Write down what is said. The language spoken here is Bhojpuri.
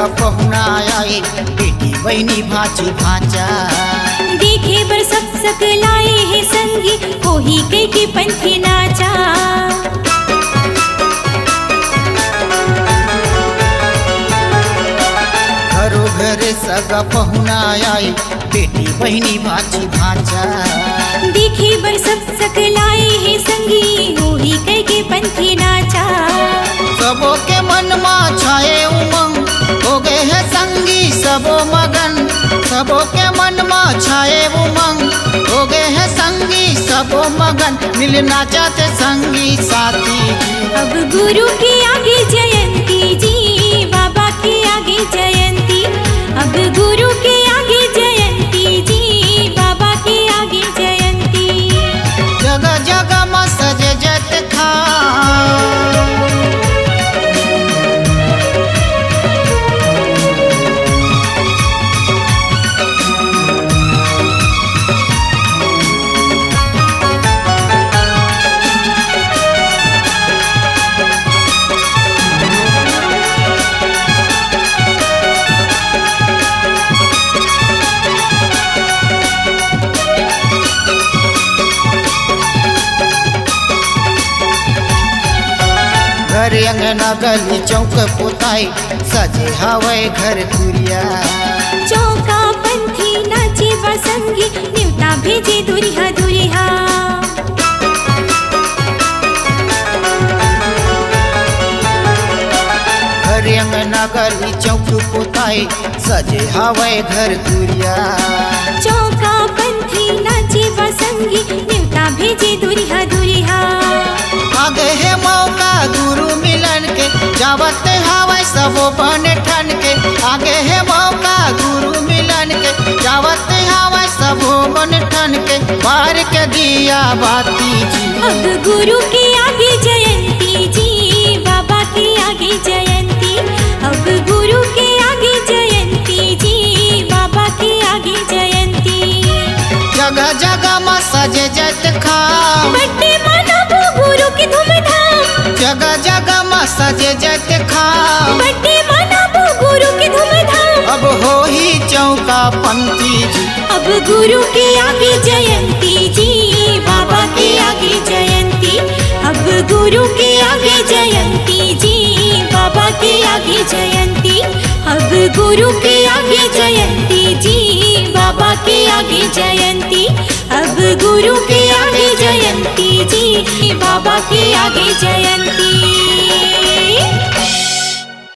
सगा पहुना आए, बेटी बहनी भाची भाचा देखे बर सब सकलाए है संगी, कोही कई के पंथी नाचा। घरो घरे सगा पहुना आए, बेटी बहनी भाची भाचा देखे बर सब सकलाए है संगी, कोही कई के पंथी नाचा। सबों के मन में छाए उमंग, हो गए है संगी सबो मगन। सबों के मन में छाए उमंग, हो गए है संगी सबो मगन। मिल नाचते संगी साथी जी। अब गुरु के आगे जयंती जी, बाबा के आगे जयंती। अब गुरु के आगे जयंती जी, बाबा के आगे जयंती। जगह जगह में सजे जत खा, घर अंगना गली चौक पुताई, सजे हवे घर दुरिया। चौका पंथी नाचे बसंगी, न्यूता भेजे दुरिहा दुरिहा। घर अंगना गली चौक पुताई, सजे हवे घर दुरिया। चौका पंथी नाचे बसंगी, न्यूता भेजे दुरिहा दुरिहा। आगे है मौका गुरु मिलन के, जावत हवाई सबो बन ठन के। आगे है मौका गुरु मिलन के, जावत हवाई सबो बन ठन के। बार के दिया बाती जी। अब गुरु के आगे जयंती जी, बाबा के आगे जयंती। अब गुरु के आगे जयंती जी, बाबा के आगे जयंती। जगह जगह में सजे जत खा, बड्डे मनाबो गुरु की धूमधाम। जगह जगह में सजे जत खा, बड्डे मनाबो गुरु की धूमधाम। अब हो ही चौका पंथी जी। अब गुरु के आगे जयंती जी, बाबा के आगे जयंती। अब गुरु के आगे जयंती जी, बाबा के आगे जयंती। अब गुरु के आगे जयंती जी, बाबा के आगे जयंती। अब गुरु के आगे जयंती जी, बाबा के आगे जयंती।